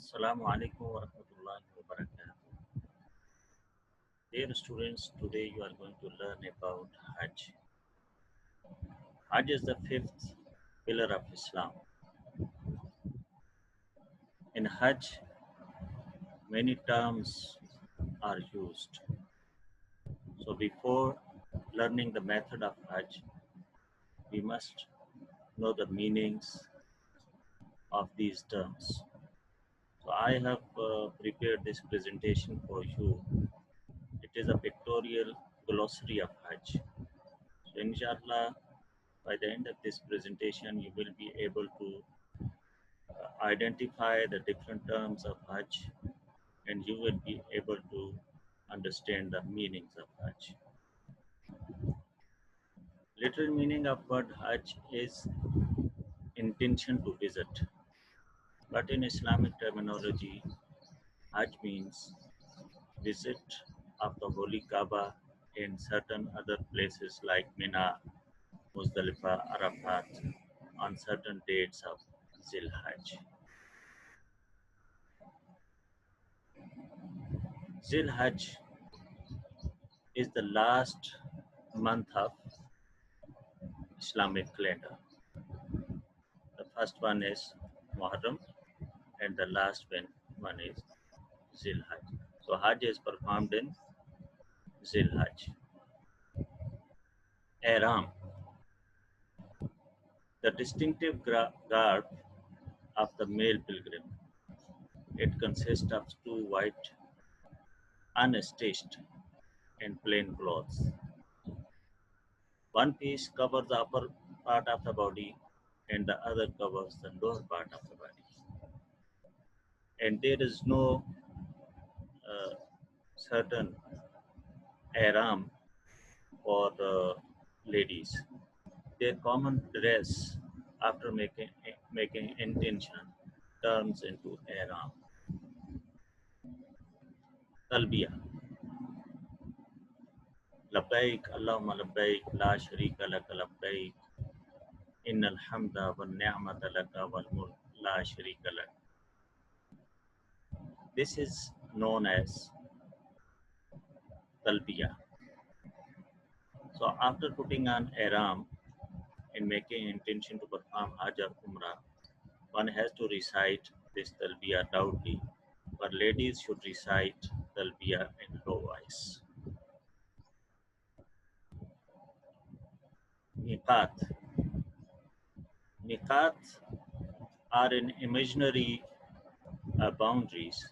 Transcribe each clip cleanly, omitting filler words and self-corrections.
Assalamu alaikum wa rahmatullahi wa barakatuh. Dear students, today you are going to learn about Hajj. Hajj is the fifth pillar of Islam. In Hajj, many terms are used. So before learning the method of Hajj, we must know the meanings of these terms. So I have prepared this presentation for you. It is a pictorial glossary of Hajj. So inshallah, by the end of this presentation, you will be able to identify the different terms of Hajj and you will be able to understand the meanings of Hajj. Literal meaning of word Hajj is intention to visit. But in Islamic terminology, Hajj means visit of the Holy Kaaba in certain other places like Mina, Muzdalifah, Arafat on certain dates of Zil Hajj. Zil Hajj is the last month of Islamic calendar. The first one is Muharram and the last one is Zil Hajj. So Hajj is performed in Zil Hajj. Ihram, the distinctive garb of the male pilgrim. It consists of two white, unstitched and plain clothes. One piece covers the upper part of the body and the other covers the lower part of the body. And there is no certain ihram for the ladies. Their common dress after making intention turns into ihram. Talbiya. Labbaik Allahumma labbaik la sharika laka labbaik innal hamda wan ni'mata laka wal mulk la sharika lak. This is known as talbiya. So after putting on ihram and making intention to perform Hajj or Umrah, one has to recite this talbiya loudly, but ladies should recite talbiya in low voice. Miqat. Miqat are in imaginary boundaries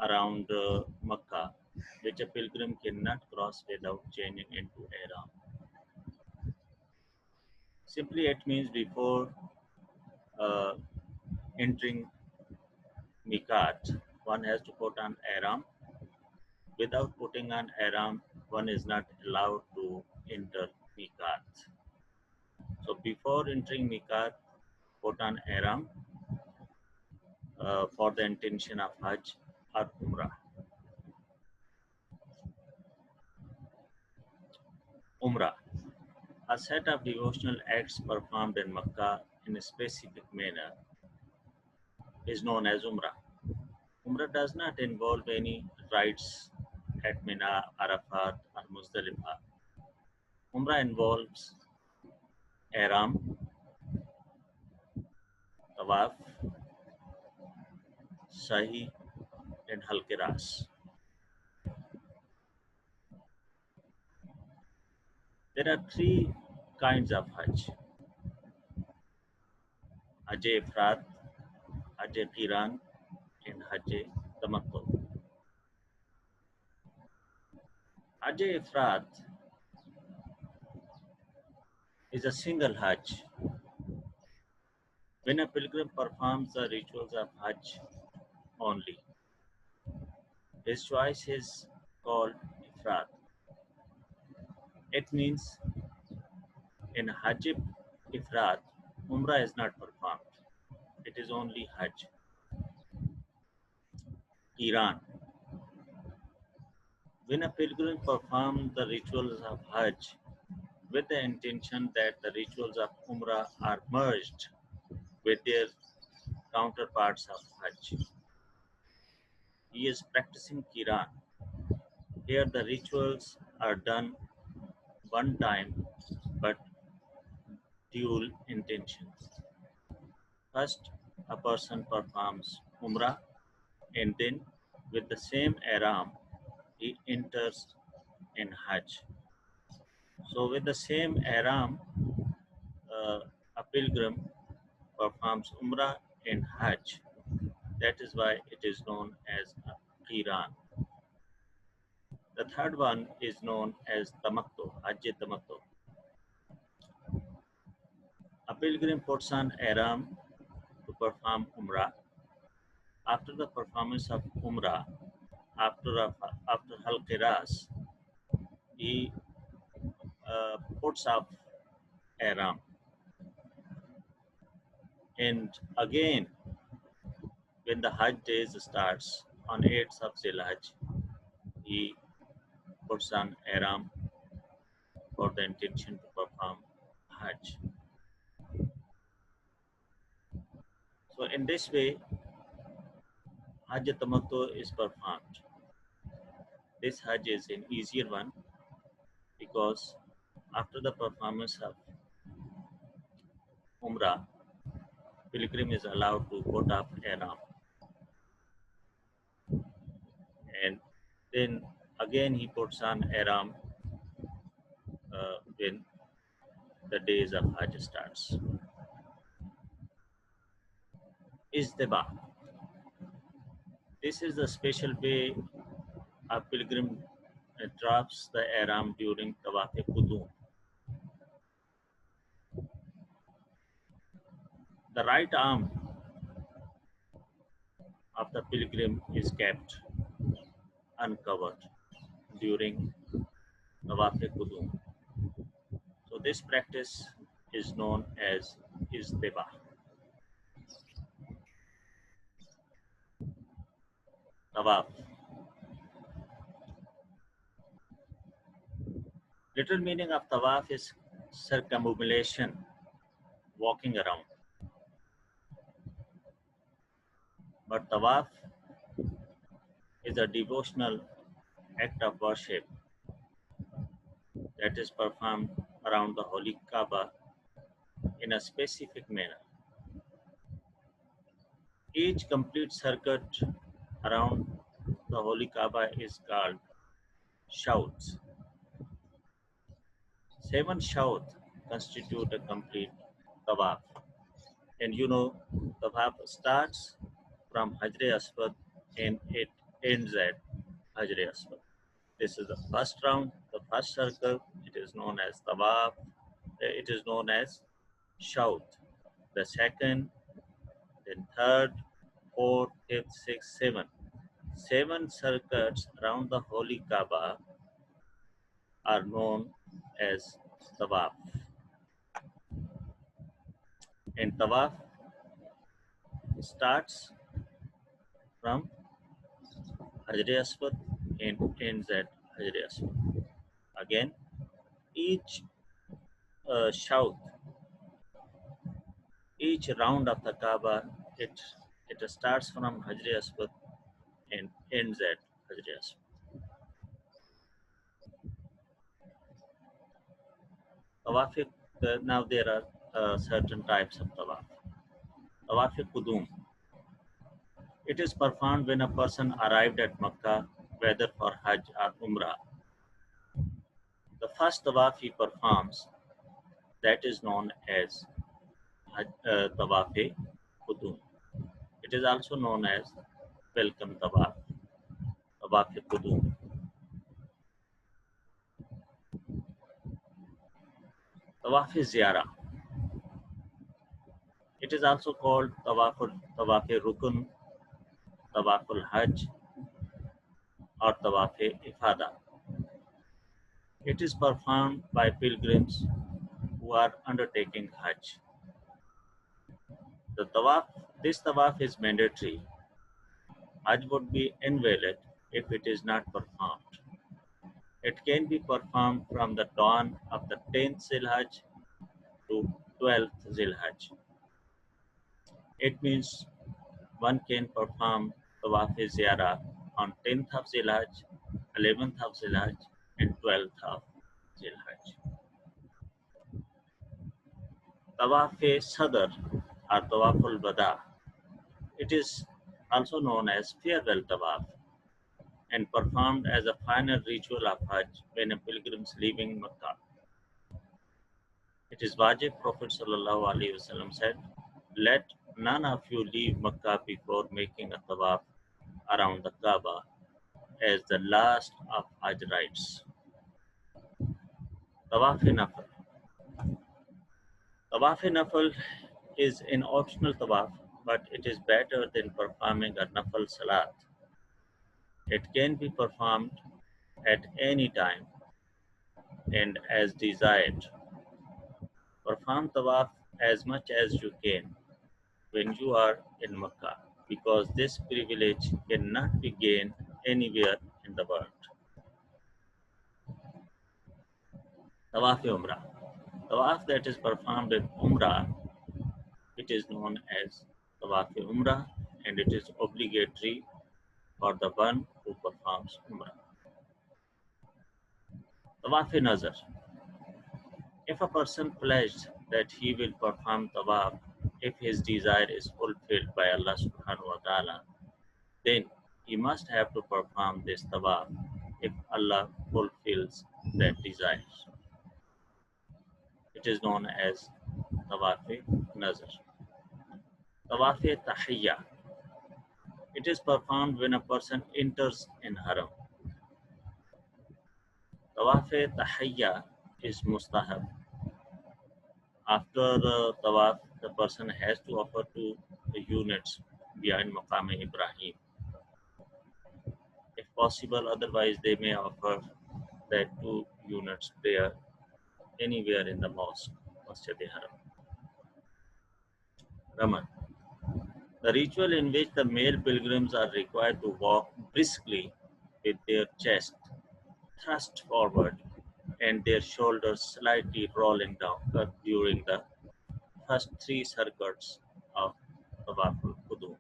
around Makkah, which a pilgrim cannot cross without changing into ihram. Simply, it means before uh, entering Miqat, one has to put on ihram. Without putting on ihram, one is not allowed to enter Miqat. So before entering Miqat, put on ihram for the intention of Hajj or Umrah. Umrah, a set of devotional acts performed in Makkah in a specific manner, is known as Umrah. Umrah does not involve any rites at Mina, Arafat, or Muzdalifah. Umrah involves ihram, tawaf, sahi, and halqi ras. There are three kinds of Hajj: Hajj Ifrat, Hajj Qiran, and Hajj Tamattu. Hajj Ifrat is a single Hajj. When a pilgrim performs the rituals of Hajj only, his choice is called Ifrat. It means in Hajj Ifrat, Umrah is not performed. It is only Hajj. Iran. When a pilgrim performs the rituals of Hajj with the intention that the rituals of Umrah are merged with their counterparts of Hajj. He is practicing Kiran. Here the rituals are done one time but dual intentions. First, a person performs Umrah and then with the same ihram he enters in Hajj. So with the same ihram, uh, a pilgrim performs Umrah and Hajj. That is why it is known as a Qiran. The third one is known as Tamattu, Hajj Tamattu. A pilgrim puts on ihram to perform Umrah. After the performance of Umrah, after Halqiras, he puts up ihram. And again, when the Hajj days starts on 8th of Zilhajj, he puts on ihram for the intention to perform Hajj. So in this way, Hajj Tamattu is performed. This Hajj is an easier one because after the performance of Umrah, pilgrim is allowed to put up ihram. And then again he puts on ihram when the days of Hajj starts. Izdeba. This is the special way a pilgrim drops the ihram during Tawaf Qudum. The right arm of the pilgrim is kept uncovered during Tawaf Qudum. So this practice is known as Izdeba. Tawaf. Literal meaning of Tawaf is circumambulation, walking around. But Tawaf is a devotional act of worship that is performed around the Holy Kaaba in a specific manner. Each complete circuit around the Holy Kaaba is called shouts. 7 shouts constitute a complete tawaf. And you know, tawaf starts from Hajr Aswad and it ends at Hajr Aswad. This is the first round, the first circle. It is known as tawaf. It is known as shout. The second, then third, fourth, fifth, sixth, seventh. 7 circuits around the Holy Kaaba are known as tawaf. And tawaf starts from Hajr Aswad and ends at Hajr Aswad. Again, each shout, each round of the Kaaba, it starts from Hajr Aswad and ends at Hajr Aswad. Tawaf, now there are certain types of tawaf. Tawaf Qudum. It is performed when a person arrived at Makkah, whether for Hajj or Umrah. The first tawaf he performs, that is known as Tawaf Qudum. It is also known as Welcome Tawaf, Tawaf Qudum. Tawaf Ziyara. It is also called Tawaf Rukun, Tawaful Hajj, or Tawaf Ifada. It is performed by pilgrims who are undertaking Hajj. This tawaf is mandatory. Hajj would be invalid if it is not performed. It can be performed from the dawn of the 10th Zilhajj to 12th Zilhajj. It means one can perform Tawaf Ziyara on 10th of Zilhaj, 11th of Zilhaj, and 12th of Zilhaj. Tawaf-e Sadr or Tawaful Wada. It is also known as farewell tawaf and performed as a final ritual of Hajj when a pilgrim is leaving Mecca. It is wajib. Prophet ﷺ said, "Let none of you leave Mecca before making a tawaf around the Kaaba as the last of Hajj rites." Tawaf-e-Nafl. Tawaf-e-Nafl is an optional tawaf, but it is better than performing a Nafl Salat. It can be performed at any time and as desired. Perform tawaf as much as you can when you are in Mecca, because this privilege cannot be gained anywhere in the world. Tawaf Umrah. Tawaf that is performed in Umrah, it is known as Tawaf Umrah, and it is obligatory for the one who performs Umrah. Tawaf Nazar. If a person pledged that he will perform tawaf if his desire is fulfilled by Allah subhanahu wa ta'ala, then he must have to perform this tawaf if Allah fulfills that desire. It is known as tawaf nazar. Tawaf tahiyya. It is performed when a person enters in haram. Tawaf tahiyya is mustahab. After the tawaf, the person has to offer two units behind Maqam Ibrahim. If possible, otherwise they may offer that 2 units there anywhere in the mosque, Masjid Haram. Raman. The ritual in which the male pilgrims are required to walk briskly with their chest thrust forward and their shoulders slightly rolling down during the first 3 circuits of Tawaful Qudum.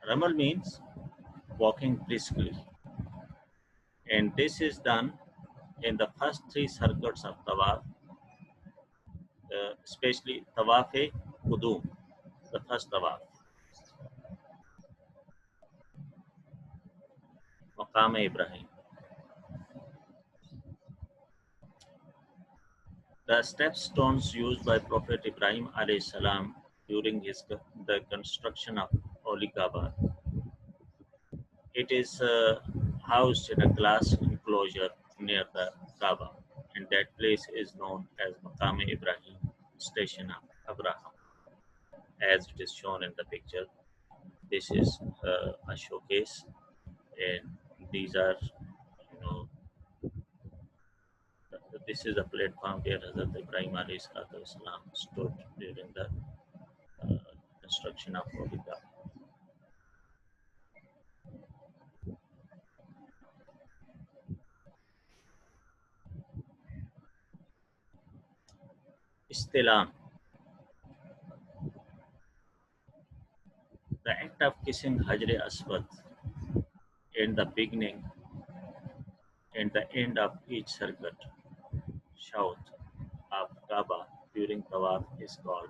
Ramal means walking briskly, and this is done in the first 3 circuits of Tawaf, especially Tawaf-e Qudum, the first Tawaf. Maqam Ibrahim. The stepstones used by Prophet Ibrahim alayhi salam during the construction of Holy Kaaba. It is housed in a glass enclosure near the Kaaba, and that place is known as Maqam Ibrahim, Station of Abraham, as it is shown in the picture. This is a showcase, and these are, you know, this is a platform where Hazrat Ibrahim alayhi salam stood during the construction of Holy Kaaba. Istilam, the act of kissing Hajr Aswad in the beginning and the end of each circuit shout of Kaaba during Tawaf is called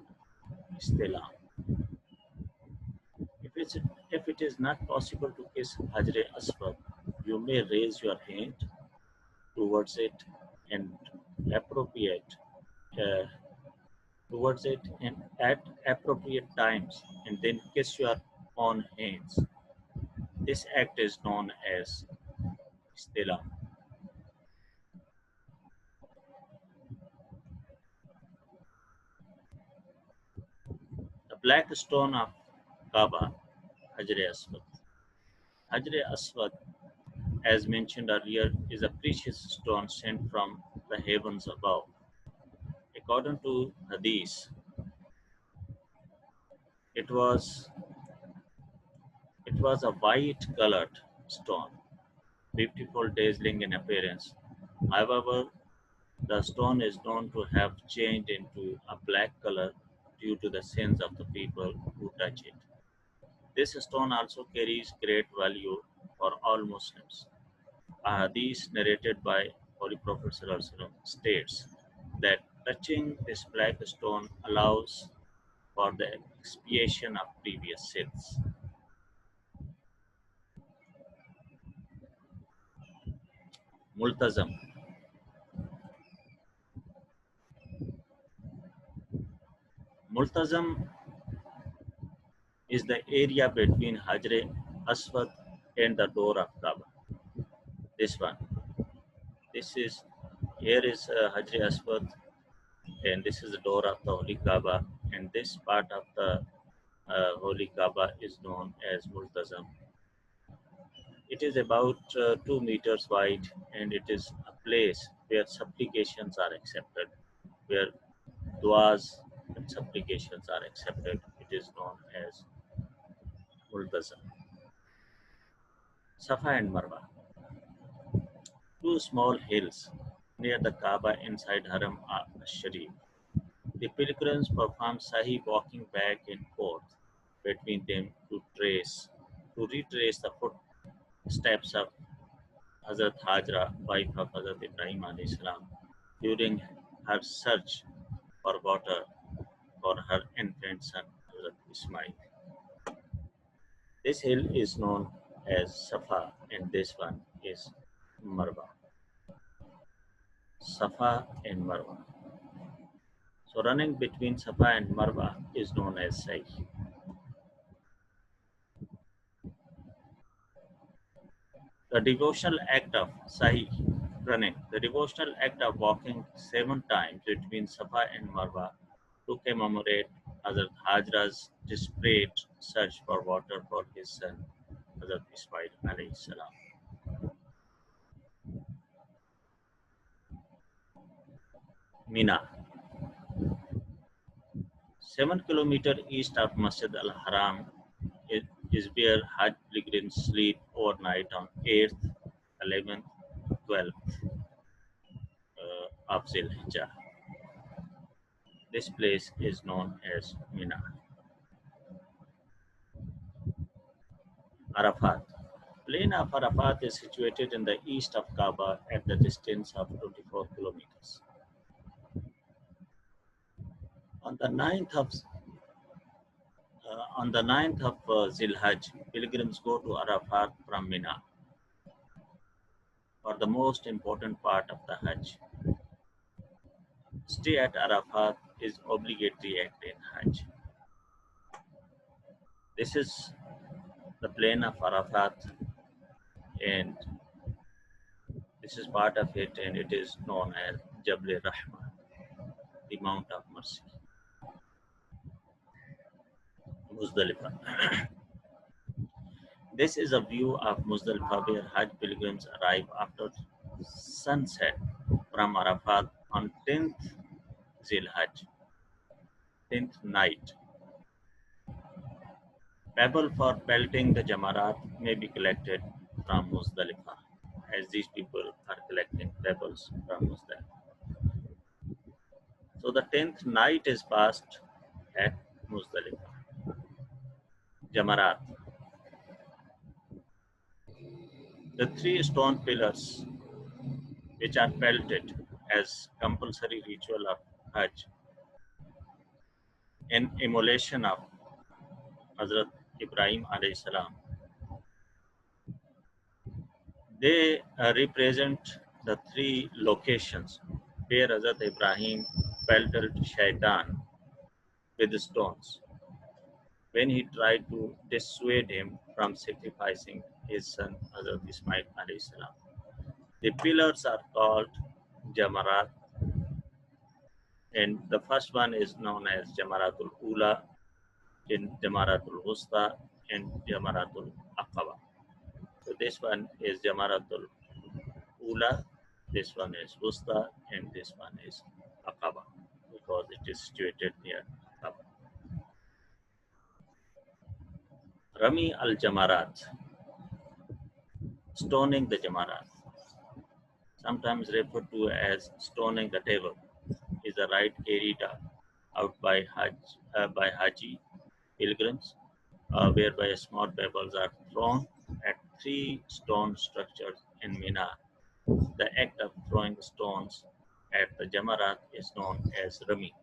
Istilam. If it is not possible to kiss Hajr Aswad, you may raise your hand towards it and appropriate uh, towards it and at appropriate times, and then kiss your own hands. This act is known as Istilam. The black stone of Kaaba, Hajr Aswad. Hajr Aswad, as mentioned earlier, is a precious stone sent from the heavens above. According to Hadith, it was it was a white colored stone, beautiful, dazzling in appearance. However, the stone is known to have changed into a black color due to the sins of the people who touch it. This stone also carries great value for all Muslims. A hadith narrated by Holy Prophet ﷺ states that touching this black stone allows for the expiation of previous sins. Multazam. Multazam is the area between Hajr Aswad and the door of Kaaba. This one. This is here is Hajr Aswad, and this is the door of the Holy Kaaba, and this part of the Holy Kaaba is known as Multazam. It is about 2 meters wide, and it is a place where supplications are accepted, where duas and supplications are accepted. It is known as Multazam. Safa and Marwa, two small hills near the Kaaba inside Haram al-Sharif. The pilgrims perform Sahi walking back and forth between them to retrace the footsteps of Hazrat Hajra, wife of Hazrat Ibrahim alayhi salam, during her search for water for her infant son Hazrat Ismail. This hill is known as Safa and this one is Marwa. Safa and Marwa. So running between Safa and Marwa is known as Sa'i. The devotional act of Sa'i, running, the devotional act of walking 7 times between Safa and Marwa to commemorate Hazrat Hajra's desperate search for water for his son Hazrat Ismail alayhi salam. Mina, 7 kilometers east of Masjid al-Haram is where Hajj pilgrims sleep overnight on 8th, 11th, 12th of Zilhijjah. This place is known as Mina. Arafat. Plain of Arafat is situated in the east of Kaaba at the distance of 24 kilometers. On the 9th of Zilhajj, pilgrims go to Arafat from Mina for the most important part of the Hajj. Stay at Arafat is obligatory act in Hajj. This is the plain of Arafat, and this is part of it, and it is known as Jabal Rahmah, the Mount of Mercy. Muzdalifah. This is a view of Muzdalifah where Hajj pilgrims arrive after sunset from Arafat on 10th Zilhajj, 10th night. Pebble for pelting the Jamarat may be collected from Muzdalifah, as these people are collecting pebbles from Muzdalifah. So the 10th night is passed at Muzdalifah. Jamarat. The 3 stone pillars which are pelted as compulsory ritual of Hajj, an emulation of Hazrat Ibrahim alayhi salam. They represent the 3 locations where Hazrat Ibrahim pelted Shaitan with stones when he tried to dissuade him from sacrificing his son Hazrat Ismail alayhi salam. The pillars are called Jamarat, and the first one is known as Jamaratul Ula, in Jamaratul Wusta, and Jamaratul Aqaba. So this one is Jamaratul Ula, this one is Wusta, and this one is Aqaba because it is situated near Aqaba. Rami al Jamarat, stoning the Jamarat, sometimes referred to as stoning the table, is a rite carried out by Haji pilgrims whereby small pebbles are thrown at three stone structures in Mina. The act of throwing stones at the Jamarat is known as Rami.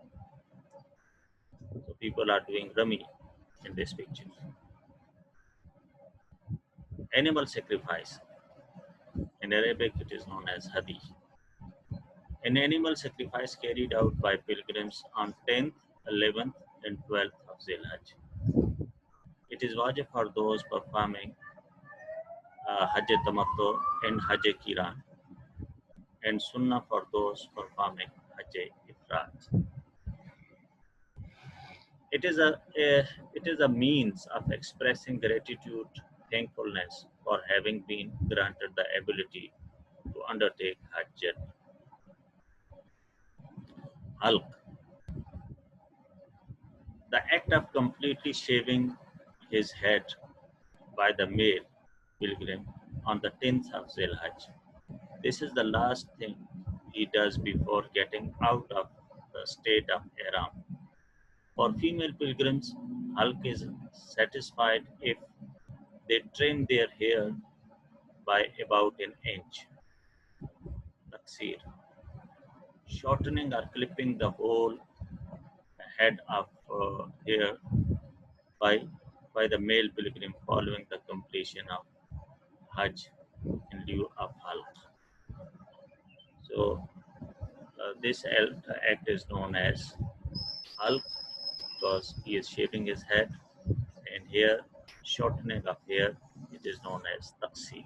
So people are doing Rami in this picture. Animal sacrifice. In Arabic, it is known as Hadi. An animal sacrifice carried out by pilgrims on 10th, 11th, and 12th of Zilhajj. It is wajib for those performing Hajj Tamattu and Hajj Kiran, and Sunnah for those performing Hajj Ifrat. It is a means of expressing gratitude, thankfulness for having been granted the ability to undertake Hajj. Halq, the act of completely shaving his head by the male pilgrim on the 10th of Zilhajj. This is the last thing he does before getting out of the state of Ihram. For female pilgrims, Halq is satisfied if they trim their hair by about an inch. Taksir, shortening or clipping the whole head of hair by, by the male pilgrim following the completion of Hajj in lieu of Halq. So this act is known as Halq because he is shaving his head, and here shortening of hair, it is known as Taksir.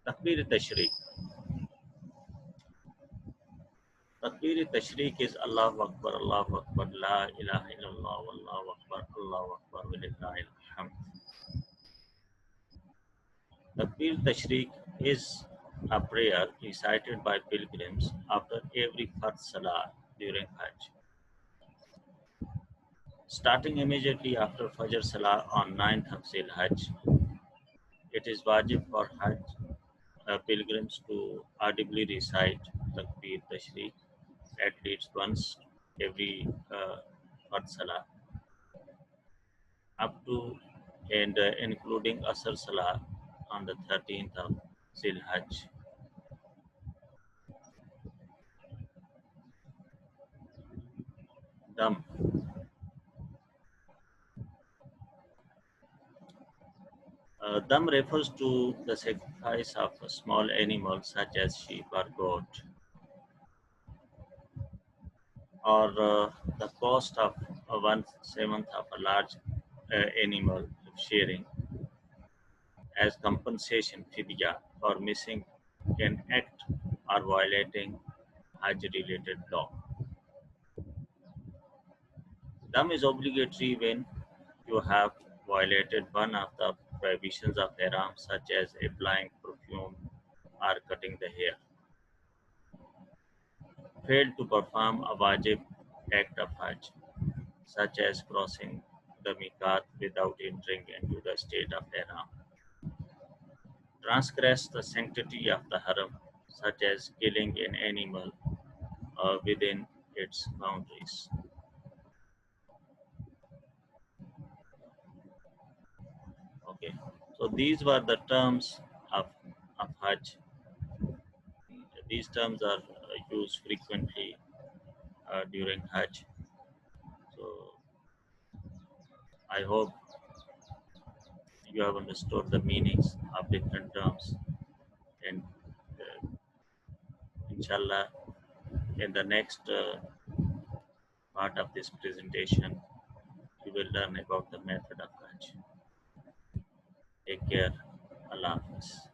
Takbir Tashriq. Takbir Tashriq is Allahu Akbar, La ilaha illallah, Allahu Akbar, Walillahil hamd. Takbir Tashriq is a prayer recited by pilgrims after every Fard Salah during Hajj. Starting immediately after Fajr Salah on 9th of Zil Hajj, it is wajib for Hajj pilgrims to audibly recite Takbir Tashriq at least once every Fard Salah up to and including Asr Salah on the 13th of Zil Hajj. Dam. Dam refers to the sacrifice of a small animal such as sheep or goat, or the cost of 1/7 of a large animal sharing as compensation fidya for missing an act or violating Hajj related law. Dam is obligatory when you have violated one of the prohibitions of Haram, such as applying perfume or cutting the hair. Failed to perform a wajib act of Hajj, such as crossing the Miqat without entering into the state of Ihram. Transgress the sanctity of the Haram, such as killing an animal within its boundaries. Okay, so these were the terms of Hajj. These terms are used frequently during Hajj. So I hope you have understood the meanings of different terms, and inshallah, in the next part of this presentation, we will learn about the method of Hajj. Take care. Allah Hafiz.